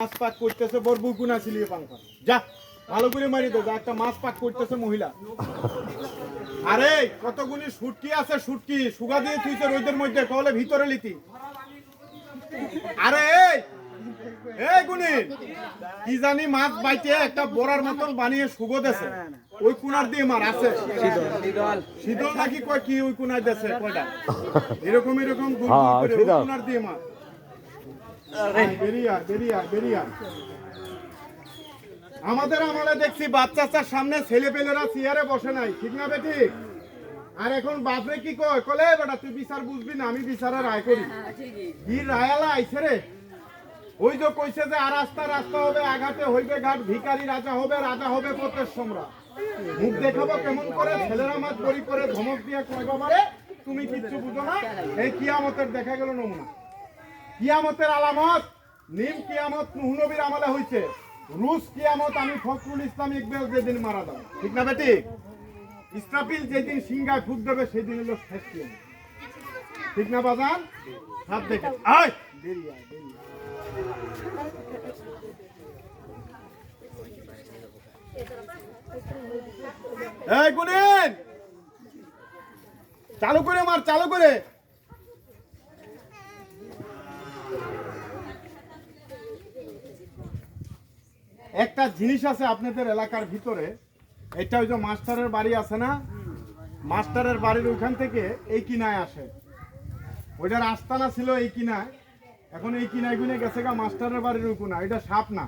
মাছ পাক করতেছে বড় বুকুনা ছিলিয়ে পাঙ্কা যা ভালো করে মারি দাও একটা মাছ পাক করতেছে মহিলা আরে কতগুলি শুটকি আছে শুটকি সুগা দিয়ে তুইছে রোদের মধ্যে কলে ভিতরে লিতি আরে এই গুনি কি জানি মাছ বাইতে একটা বড়ার মতন বানিয়ে সুগো দেছে ওই কুনার দিয়ে মার আছে শীতল নাকি কয় কি ওই কুনার দেছে কয়টা এরকম এরকম গুড় করে ওই কুনার দিয়ে মার আমাদের আমলে দেখছি বাচ্চার সামনে ছেলে পেলেরা চেয়ারে বসে নাই ঠিক না বেটি আর এখন বাপরে কি কয় কলে বেটা তুই বিচার বুঝবি না আমি বিচারে রায় করি কি রায়ালা আইছে রে ওই যে কইছে যে আর রাস্তা রাস্তা হবে আঘাতে হইবে ঘাট ভিখারি রাজা হবে প্রত্যেক সম্রাট মুখ দেখাবো কেমন করে ছেলেরা মাছ বড়ি করে ধমক দিয়ে কয় বাবারে তুমি কিচ্ছু বুঝো না এই কিয়ামতের দেখা গেল নমুনা কিয়ামতের আলামত নিম কিয়ামত নূহ নবীর আমলে হইছে রুশ কিয়ামত আমি ফখরুল ইসলাম ইকবাল যেদিন মারা যাবে ঠিক না বেটি ইসরাফিল যেদিন সিংহায় ফুক দেবে সেদিন হলো শেষ কিয়ামত ঠিক না বাজান হাত দেখে আয় দেরি আয় দেরি এই গুনিন চালু করে মার চালু করে একটা জিনিস আছে আপনাদের এলাকার ভিতরে এটা ওই যে মাস্টারের বাড়ি আছে না মাস্টারের বাড়ির ওইখান থেকে এই কিনায় আসে ওইটার আস্তানা ছিল এই কিনায় এখন এই কিনায় গুনে গেছে গা মাস্টারের বাড়ির ওই কোনা এটা সাপ না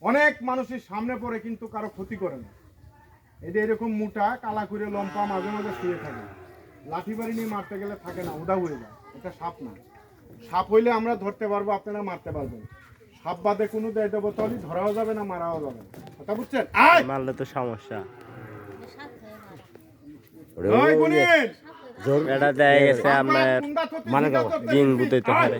অনেক মানুষের সামনে পড়ে কিন্তু কারো ক্ষতি করে না এটা এরকম মোটা কালা করে লম্পা মাঝে মাঝে শুয়ে থাকে লাঠি বাড়ি নিয়ে মারতে গেলে থাকে না উদা উড়ে যায় এটা সাপ না সাপ হইলে আমরা ধরতে পারবো আপনারা মারতে পারবেন সাপ বাদে কোনো দেয়টা বোতলই ধরাও যাবে না মারাও যাবে না কথা বুঝছেন মারলে তো সমস্যা এটা দেয় গেছে আপনার মানে জিন বুঝতে পারে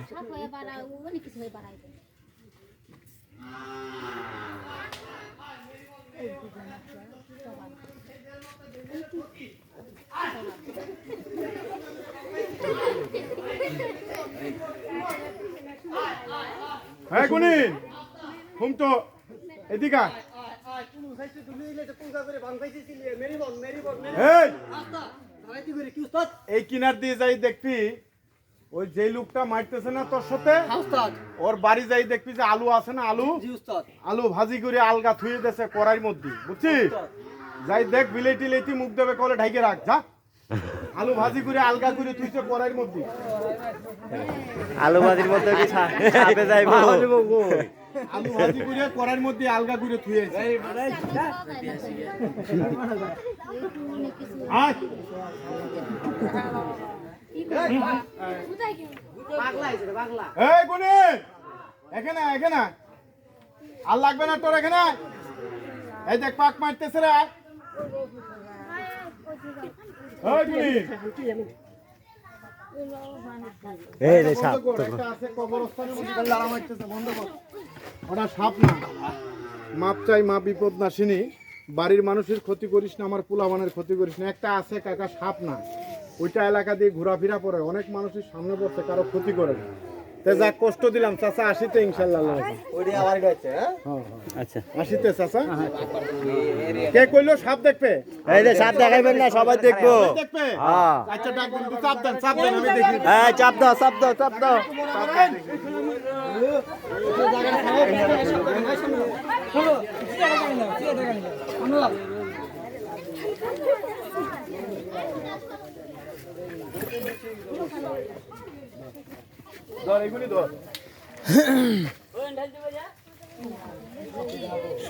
হ্যাঁ গুনি ঘুম তো এদিকে এই কিনার দিয়ে যাই দেখবি ওই যে লোকটা মারতেছে না তোর সাথে ওর বাড়ি যাই দেখবি যে আলু আছে না আলু আলু ভাজি করে আলগা থুয়ে দেছে কড়াইর মধ্যে বুঝছিস যাই দেখ বিলেটি লেটি মুখ দেবে কলে ঢাইকে রাখ যা আলু ভাজি করে আলগা করে থুইছে কড়াইর মধ্যে আলু ভাজির মধ্যে কি সাপে যাইবো আলু ভাজি করে কড়াইর মধ্যে আলগা করে থুয়েছে আয় এই গুনি এখানে এখানে আর লাগবে না তোর এখানে এই দেখ পাক মারতেছে রে এই গুনি এই রে সাপ একটা আছে কবরস্থানের মধ্যে লড়া মারতেছে বন্ধ কর ওটা সাপ না মাপ চাই মা বিপদ নাশিনী বাড়ির মানুষের ক্ষতি করিস না আমার পোলাবানের ক্ষতি করিস না একটা আছে কাকা সাপ না ওইটা এলাকা দিয়ে ঘোরাফেরা করে অনেক মানুষের সামনে পড়ছে কারো ক্ষতি করে না তে যা কষ্ট দিলাম চাচা আসিতে ইনশাআল্লাহ ওইটা আবার গেছে হ্যাঁ আচ্ছা আসিতে চাচা কে কইলো সাপ দেখবে এই যে সাপ দেখাইবেন না সবাই দেখবো দেখবে হ্যাঁ আচ্ছা ডাক দিন চাপ দেন আমি দেখি এই চাপ দাও চাপ দাও চাপ দাও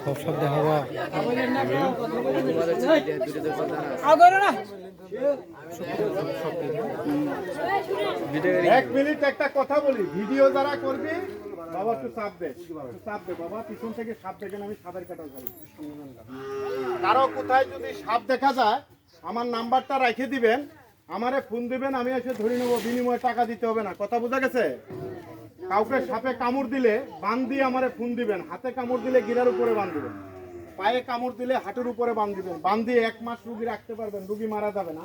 সব দেখাবো এক মিনিট একটা কথা বলি ভিডিও যারা করবি বাবা একটু চাপ দে বাবা পিছন থেকে সাপ দেখেন আমি সাপের কাটা যাই কারো কোথায় যদি সাপ দেখা যায় আমার নাম্বারটা রেখে দিবেন আমারে ফোন দিবেন আমি এসে ধরে নেবো বিনিময়ে টাকা দিতে হবে না কথা বোঝা গেছে কাউকে সাপে কামড় দিলে বান দিয়ে আমারে ফোন দিবেন হাতে কামড় দিলে গিরার উপরে বান দিবেন পায়ে কামড় দিলে হাঁটুর উপরে বান দিবেন বান দিয়ে 1 মাস রুগী রাখতে পারবেন রুগী মারা যাবে না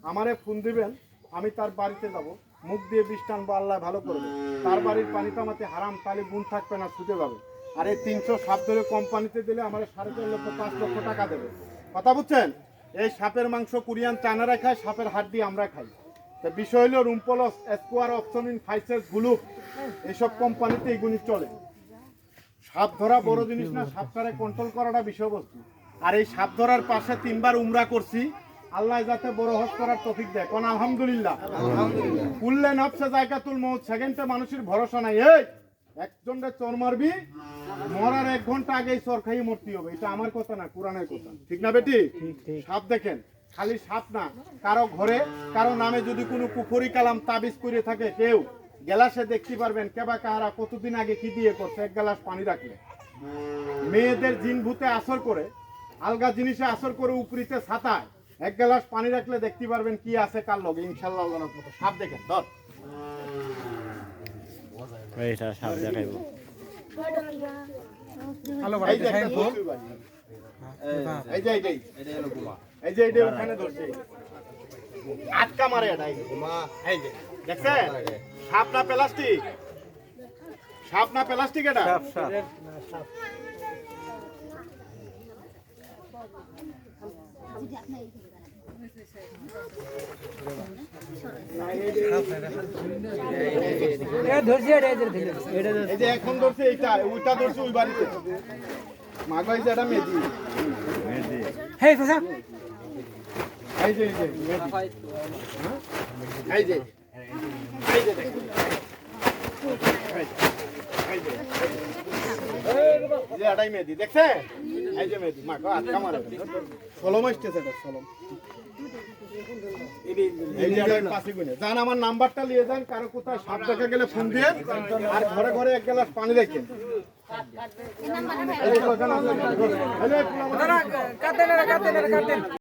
আমারে ফোন দিবেন আমি তার বাড়িতে যাব মুখ দিয়ে বিষ টানবো, আল্লাহ ভালো করবে। তার বাড়ির পানি তো আমাকে হারাম, তাহলে গুণ থাকবে না, ছুটে যাবে। আর এই 300 সাপ ধরে কোম্পানিতে দিলে আমার 4.5 লক্ষ 5 লক্ষ টাকা দেবে। কথা বুঝছেন? এই সাপের মাংস কোরিয়ান চায়নারা খায়, সাপের হাড্ডি আমরা খাই। তো বিষয় হলো রুমপলস, স্কোয়ার, অপসনিন, ফাইসেস, গ্লুপ, এইসব কোম্পানিতে এগুলি চলে। সাপ ধরা বড় জিনিস না, সাপটারে কন্ট্রোল করাটা বিষয়বস্তু। আর এই সাপ ধরার পাশে 3 বার উমরা করছি, আল্লাহ যাতে বড় হজ করার তৌফিক দেয়। কোন আলহামদুলিল্লাহ। কুল্লে নফসে জায়গাতুল মউত, সেকেন্ডে মানুষের ভরসা নাই। এই একজনকে চোর মারবি, মরার 1 ঘন্টা আগেই চোর খাইয়ে মরতে হবে। এটা আমার কথা না, কোরআনের কথা। ঠিক না বেটি? সাপ দেখেন, খালি সাপ না, কারো ঘরে কারো নামে যদি কোনো কুফরি কালাম তাবিজ করে থাকে, কেউ গ্লাসে দেখতে পারবেন কেবা কাহারা কতদিন আগে কি দিয়ে করছে। 1 গ্লাস পানি রাখলে মেয়েদের জিন ভূতে আসর করে, আলগা জিনিসে আসর করে, উপরিতে ছাতায় 1 গ্লাস পানি রাখলে দেখতে পারবেন কি আছে কার লগে। ইনশাআল্লাহ আল্লাহর মতো। সাপ দেখেন, ধর এইটা সাপ দেখাইব। এই যে একটা বস্তু ভাই। এই যে এইটাই, এই যে এইটা ওখানে ধরছে, আটকা মারে এটা। এই যে দেখছেন, সাপ না প্লাস্টিক? সাপ না প্লাস্টিক? এটা এই যে এখন ধরছে এইটা, ওইটা ধরছে ওই বাড়িতে। মাগাই যে এটা মেদি। এই যে এই যে মেদি। এই যে এই যে দেখুন, এই যে এই যে এটাই মেদি, দেখছে? এই যে মেদি, মাগো আটকা মারে। সলম আসতেছে, এটা সলম। এই যে এটাই পাশে গুনে যান, আমার নাম্বারটা নিয়ে যান। কারো কোথাও সাপ দেখা গেলে ফোন দিয়ে, আর ঘরে ঘরে 1 গ্লাস পানি রাখেন। এই যে